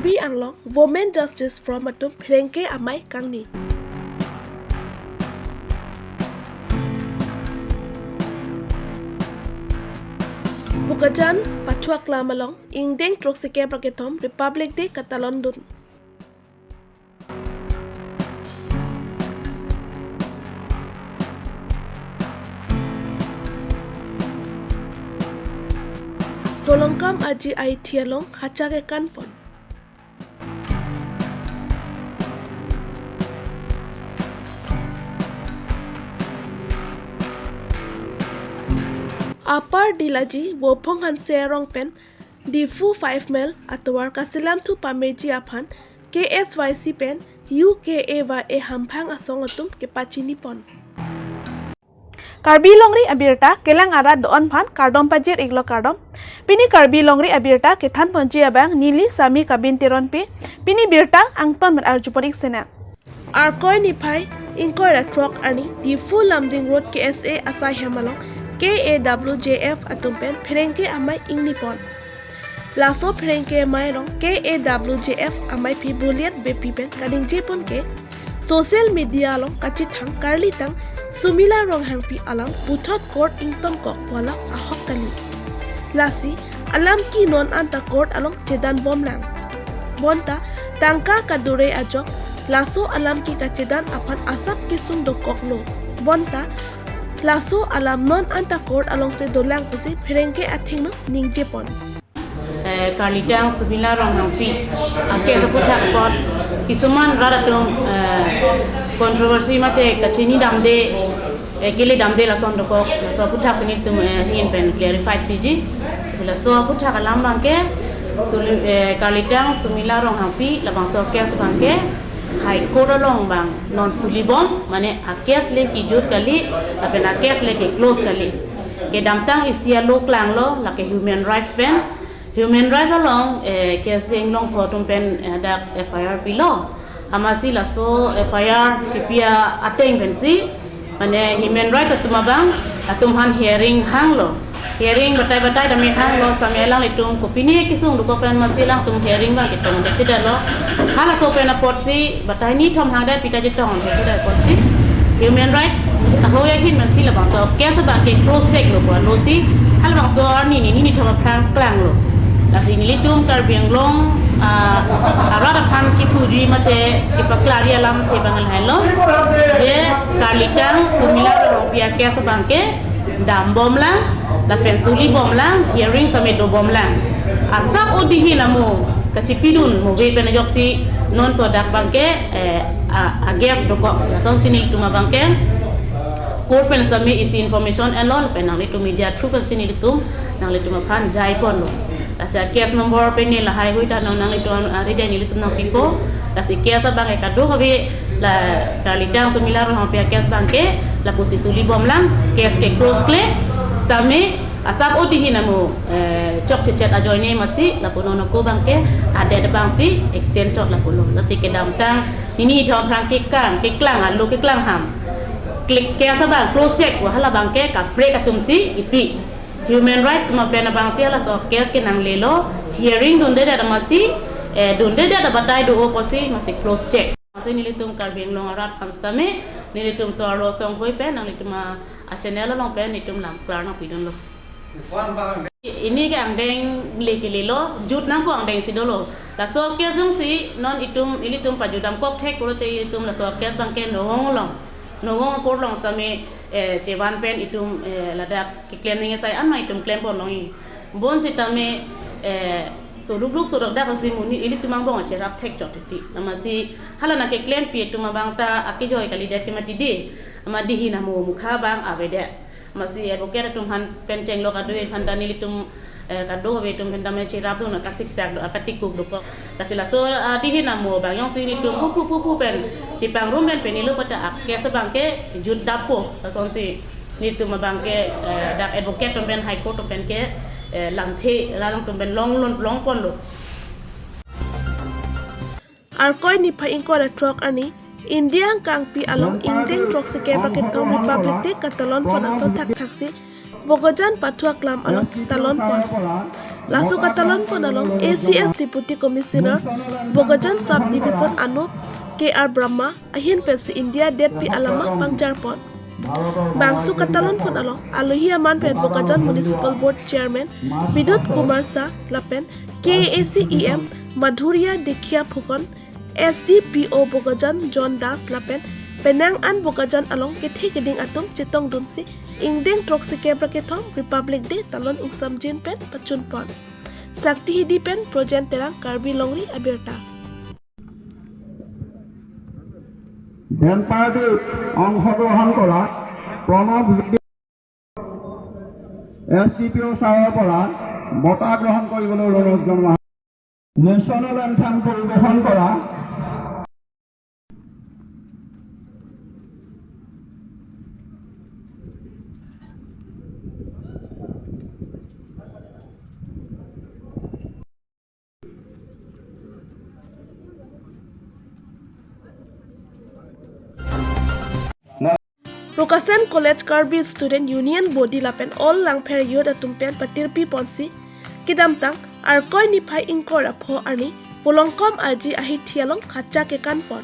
Karbi Anglong Women Justice from Atum Phrengke Amai Kangni. Bukajan Pachuak Lamalong Ingdeng Troksike Praketom Republic de Catalondun. Volongkam aji ai tialong hachake kanpon. Apar dilaji wopong han serong pen di fu 5 mil atwar kasilam tu pameji aphan KSYC pen UKA wa e hampang asong atum ke pachini pon. Karbi longri abirta kelang ara doon phan kardom pajir iglo kardom pini karbi longri abirta kethan ponji abang nili sami kabin tiron pi pini birta angton mer arjuporik sena arkoi ni phai ingkoi ra truck ani di full lamding road KSA asai hemalong KAWJF atumpen phrengke amai ingni pon laso phrengke mai rong KAWJF amai phi buliat bepi pen kading jepon ke social media long kachithang karli tang sumila rong hangpi alam puthot court ington kok pola ahok kani lasi alam ki non anta court along chedan bomlang bonta tangka kadure ajok laso alam ki kachedan apan asap kisung dokok lo bonta laso alam non anta court along se dolang pusi phrengke athing no ningje pon Karlitang sumila rong hangpi ake saputhak pot kisuman raratung kontroversi mate kachini damde kili damde la son doko so puthak sini tum hin pen clarified tiji sila so puthak alam bangke Karlitang sumila rong hangpi labang so kes bangke hai korolong bang non sulibom mane akes le ki jut kali apen akes le ke close kali ke damtang isia lo klang lo la ke human rights pen Human rights along casing long photum pen ada FIR pilo amasi la so FIR kipia ateng pensi mane human rights atumabang atumhan hearing hang lo hearing batai dami hang lo samelang itung kopini kisung duko pen masilang tum hearing bang kitong tidak lo hala so pen porsi batai ni thom hang da pita jitong tidak porsi human right ahoya hin masila bang so kesa bang ke cross check lo lo si hal bang so ni thom pran klang lo Nasi nilitung Karbi Anglong arada pan kipuji mate ipaklari alam te bangal hello je Karlitang sumila rupiah ke sebangke dam bom lang la pensuli bom lang hearing samedo bom lang asap odihi namu kacipidun mo we penajok si non sodak bangke agef doko son sini tuma bangke court pen sami isi information and law pen nang itu media true pen sini itu nang itu mapan jai pon lo Lasi case nomor penil lah hai hui ta nang itu hari dia ni itu nang pipo lasi case abang ekado habi la Karlitang sumila ro hampir case bangke la posisi suli bom lang case ke close kle stame asap odihi namu chok cecet ajoine masih la pono ko bangke ada bang si extend chok la pono lasi ke damtang ini thom prang ke klang alu ke klang ham klik case abang close check wahala bangke ka break atumsi ipi Human rights cuma pena bangsi ala so case ke nang lelo hearing donde ada masih donde ada batai do oposi masih close check masih nilitum Karbi Anglong arat panstame nilitum so aro song hoi pen nang litum a channel long pen nilitum lam klarna pidon lo ini ke angdeng leke lelo jut nang ko angdeng sidolo la so case jung si non itum ilitum pajudam kok thek ko te itum la so case bangke no long ko long same cewan pen itum ladak claiming sai an mai itum claim pon nongi bon sitame so luk so dak si muni ili tumang bong cerap tek jot ti namasi halana ke claim pi itum bang ta akijoy kali dak mati de amadi hina mo mukha bang avede masih advocate tum han pen ceng lo kadu han dani litum kado we tum pendame cerap do na kaksik sak do akatikuk do ko kasila so dihin namo bang yong sini tum pu pen cipang rum pen penilu pada ke sebangke jud dapo son si ni tum bangke dak advocate tum pen high court tum pen ke langthe lang tum pen long pon lo Arkoi ni phai ingko ra truck ani India kangpi along ingdeng truck sike praketom Republic de Catalon pon ason thak si Bogojan Patuak Lam along Talon pon Lasu Katalon pon along ACS Deputy Commissioner Bogajan Sub Division Anup KR Brahma ahin pensi India Depi Alama Pangjar pon. Bangsu Katalon pon along Alohi Aman pen Bogajan Municipal Board Chairman Bidut Kumar Sa Lapen KACEM Madhuria Dikhia Phukon SDPO Bogajan John Das Lapen Penang an Bogajan along kethi keding atum Chitong Dunsi Ingdeng Troksi Kebrakethom Republic Day Talon Ingsam Jin pen Pachun pon Sakti Hidi pen Projen Terang Karbi Longri Abirta ডেন পাৰ্টিত অংশগ্ৰহণ কৰা প্ৰণৱ SDPO ছাৰৰ পৰা বঁটা গ্ৰহণ কৰিবলৈ অনুৰোধ জনোৱা নেশ্যনেল এন্থেম পৰিৱেশন কৰা Rukasen College Karbi Student Union Body Lapen All Langpher Yod Atumpen Patirpi Ponsi Kidam Tang Arkoi Nipai Inkor Apho Ani Polongkom Aji Ahit Thialong Hacha Kekan Pon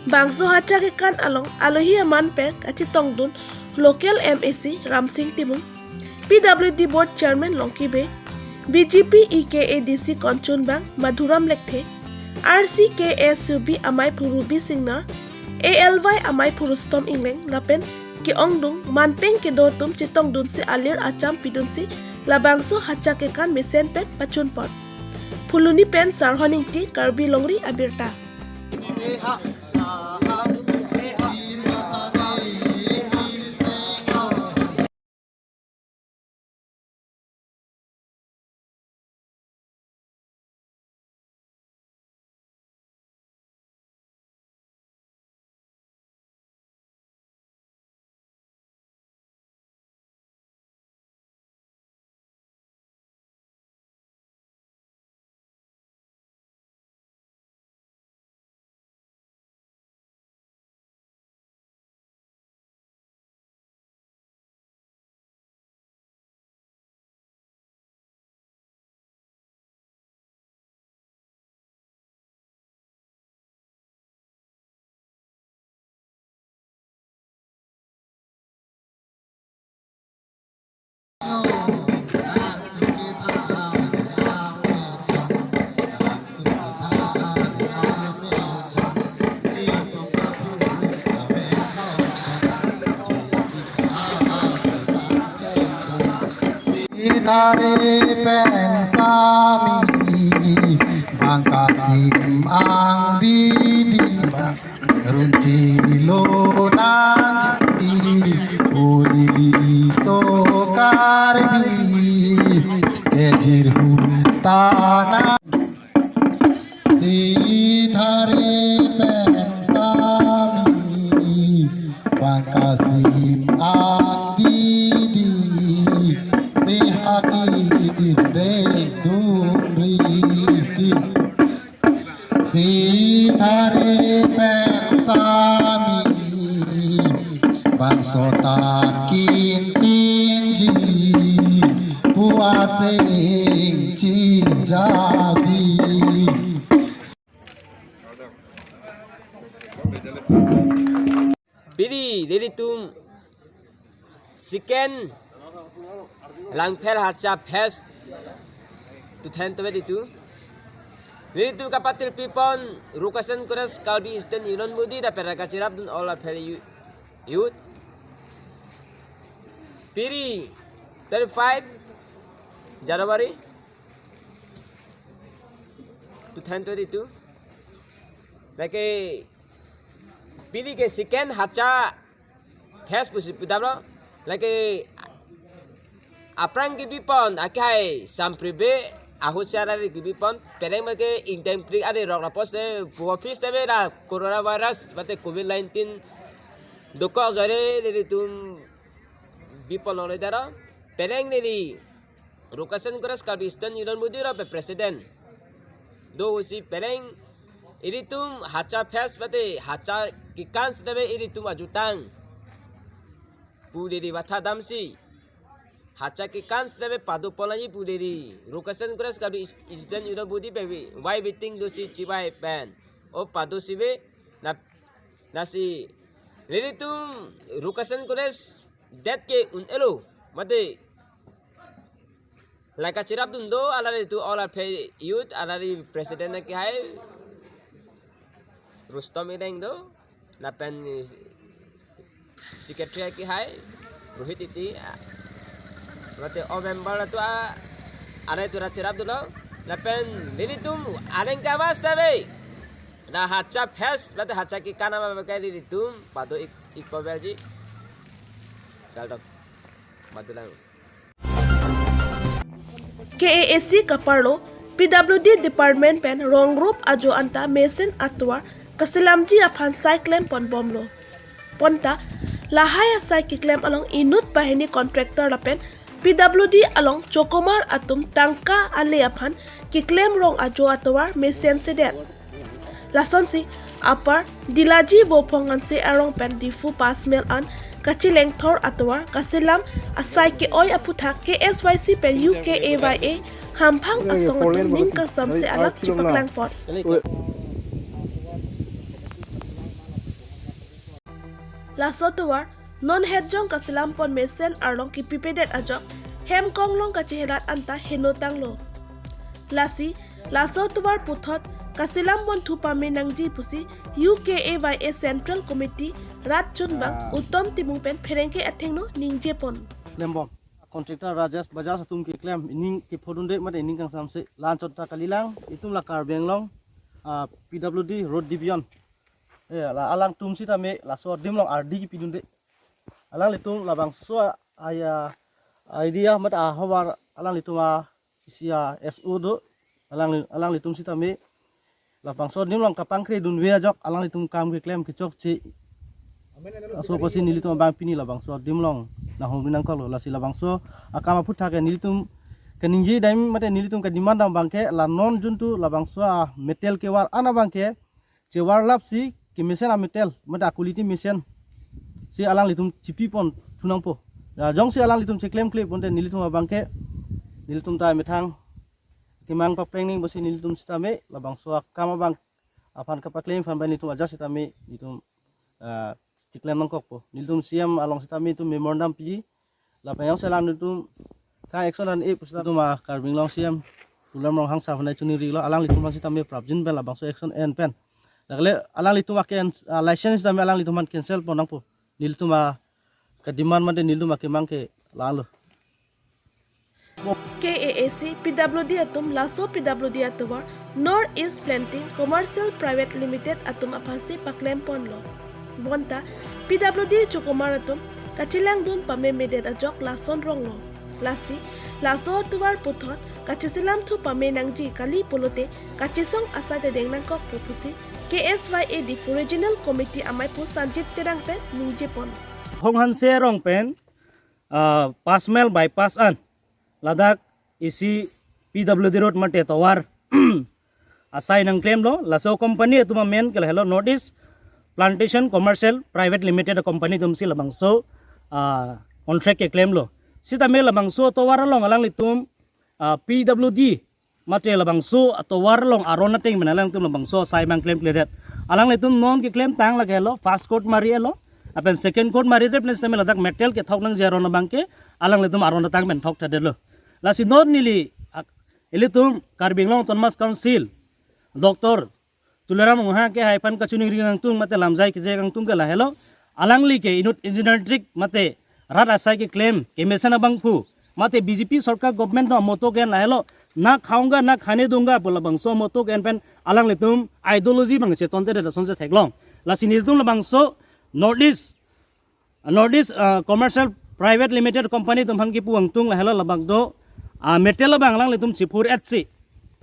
Bangso Hacha Kekan Along Alohi Aman Pek Achitong Dun Local MAC Ramsing Timung PWD Board Chairman Longki Bay BGP EKADC Konchun Bang Madhuram Lekthe RCKSUB Amai Purubi Singnar ALY Amai Purustom Ingleng Lapen Ki Ongdung Manpeng Kedotum Chitong Dunsi Alir Acham Pidunsi Labangso Hacha Kekan Mesen Pen Pachun Pon Puluni Pen Sarhoning Ti Karbi Longri Abirta Tare pensami Bangkasim ang didi Runci lo nanji Uli so karbi Ejir hutana Si tare pensami Bangkasim ang didi Si tare pensami Bangso takin tinji Puasing cinjadi Bidi dedi tum Siken Langpher Hacha Pes Tu Ten to Bedi tu Dedi tu kapatil pipon Rukasen Kuras Kalbi Eastern Union Budi da peraka cirap dun all apel youth Piri 35 January 2022 Lagi Piri ke Siken Hacha Pes Pusi Pudablo Lagi Aprang gibipon akai sampribe ahusyara gibipon pereng make intempri ade rok rapos de office de da coronavirus bate covid-19 doko jare de tum bipon ole dara pereng de rukasen kuras kabistan yudan mudira pe president do usi pereng iritum hacha face bate hacha kikans de iritum ajutang pu de batha damsi hacha ki kans tebe padu polani puderi rukasan kures kadu student ina budi baby why biting dosi chibai pen o padu sibe nasi lili tum rukasan kures that ke un elo mate like a chirap dundo alari tu all pay youth alari president ki hai Rustom ideng do na pen secretary ki hai Rohit iti mate o member tu ada tu chirap dulo na pen lili tum areng ka mas tabe na hacha fes mate hacha ki kana ma ka lili tum pado ik poverji galdo madulang KAAC Kaparlo, PWD Department Pen Rong Group Ajo Anta Mesin Atwar Kasilamji Apan Cyclem Pon Bomlo Ponta Lahaya Cyclem along Inut Bahini Contractor Lapen PWD along Chokomar Atum Tangka Ale Apan Kiklem Rong Ajo Atwar Mesin Sedet Lasonsi Apar Dilaji Bopongansi Arong Pen Difu Pasmel An Kachileng Thor Atwar Kasilam Asai ke oi aputhak KSYC pen UKAYA Hampang Asong Atum Ning Kang Samse Alap Chipaklang Pot Lasotwar Non Hedjong Kasilam Pon Mesen Arlong Kipipedet Ajok Hem Konglong Kachihelat Anta Henotang Lo Lasi Lasotwar Puthot Kasilam Pon Thupame Nangji Pusi UKAYA Central Committee Rat Chunbang Uttom Timung Pen Pherengke Athengno Ningje Pon Lembong kontraktor Rajas Bajaj Atum ki claim ining ki phonunde mate ining kang samse lan chota kalilang itum la kar benglong PWD road division la alang tum sita me la so dimlong RD ki pidunde alang litung labang so aya idea mate hawar alang lituma isia SO do alang litum sita me labang so dimlong kapang kre dunwe ajok alang litum kam ki claim ki chok chi so pasi nilitum bang pini labang so dimlong na hominang kalo lasi labang so akama putha ke nilitum ke ninji daim mate nilitum ke demand dam bangke la non juntu labang so metal ke war ana bangke che war lap si ki mesen a metal mate quality mesen si alang litum chipi pon thunang po jong si alang litum che claim clip ponte nilitum bangke nilitum ta methang kimang pa planning bosi nilitum stame labang so akama bang apan ka pa claim fan ban litum aja sitame litum Tiklem mangkok po niltum siam along sitami tu memorandum piji la payang selang nitum ka action dan e pusta tu ma karbing long siam tulam long hang sa fanai chuni ri lo alang litum sitami prabjin ben la bangso action en pen lagle alang litum aken license dam alang litum cancel ponang po niltum ka demand mate niltum ke mangke lalo KAAC PWD Atum Laso PWD Atwar North East Planting Commercial Private Limited Atum Apansi Paklem Ponlo Bonta PWD Chokomar Atum Kachilang Dun Pame Medet Ajok Lason Ronglo Lasi Laso Atwar Puthot Kachisilam Thu Pame Nangji Kali Polote Kachisong Asade Dengnang Kok Pupusi KSYA Difu Regional Committee Amai Pu Sanjit Terang Pen Ningje Pon Honghan se rong pen pasmel bypass an ladak isi PWD road mate tawar asai nang claim lo laso company tuma men kel hello notice plantation commercial private limited company tum si labang so contract ke claim lo sita me labang so tawar long alang litum PWD mate labang so tawar long arona teng menalang tum labang so sai mang claim clear alang litum non ke claim tang la gelo first court mari elo apen second court mari de place me ladak metal ke thok nang zero na bangke alang litum arona tang men thok ta de lo lasi non nili elitum karbing long tonmas council doktor Tuleram ngha ke haipan ka chuni ring tung mate lamjai ke je gang tung ke la hello alangli ke inut engineer trick mate rat asai ke claim ke mesana bangphu mate BJP sarkar government no moto gen la hello na khaunga na khane dunga bola bangso moto gen pen alangli tum ideology bang che tonte de sonse theklong lasi ni tum bangso northeast commercial private limited company tum hangki puang tung la hello labang do metal bang alangli tum chipur HC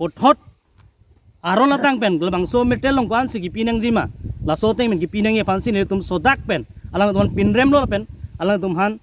pothot Aron latang pen gelabang so metel long kwan sigi pinang jima la so teng men ki pinang ye fansi ne tum so dak pen alang tum pinrem lo pen alang tum han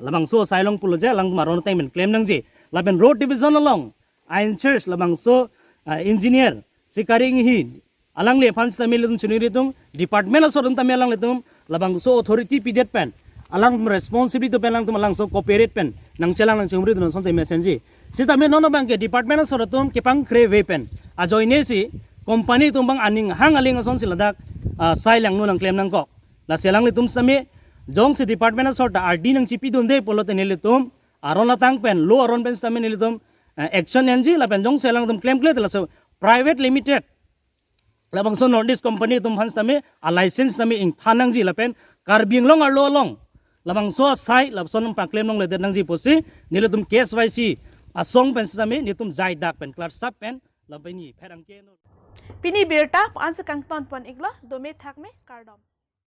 labang so sailong pulo je alang maron teng men claim nang je la pen road division along iron church labang so engineer sikaring hi alang le fansi tamil tum chuni tum department so tum tamil alang le tum labang so authority pidet pen alang responsibility to pen alang tum alang so cooperate pen nang celang nang chumri dun sonte mesenji sita me nono bang ke department of soratum ke pang kre wepen a joine si company tum bang aning hang aling son siladak sai lang no nang claim nang ko la selang li tum sami jong si department of sorta RD nang chipi dun de polo teneli tum aron la tang pen lo aron pen sami neli tum action NG la pen jong selang tum claim la so private limited labang so nordis company tum hans tami a license tami ing thanang ji lapen karbing long ar lo long labang so sai lab son pa claim long le nang ji posi nile tum KYC a song pen tami ni tum jai dak pen klar sap pen labai ni pherang ke no Pini birta an se kang ton pon iglo dome thak me kardom.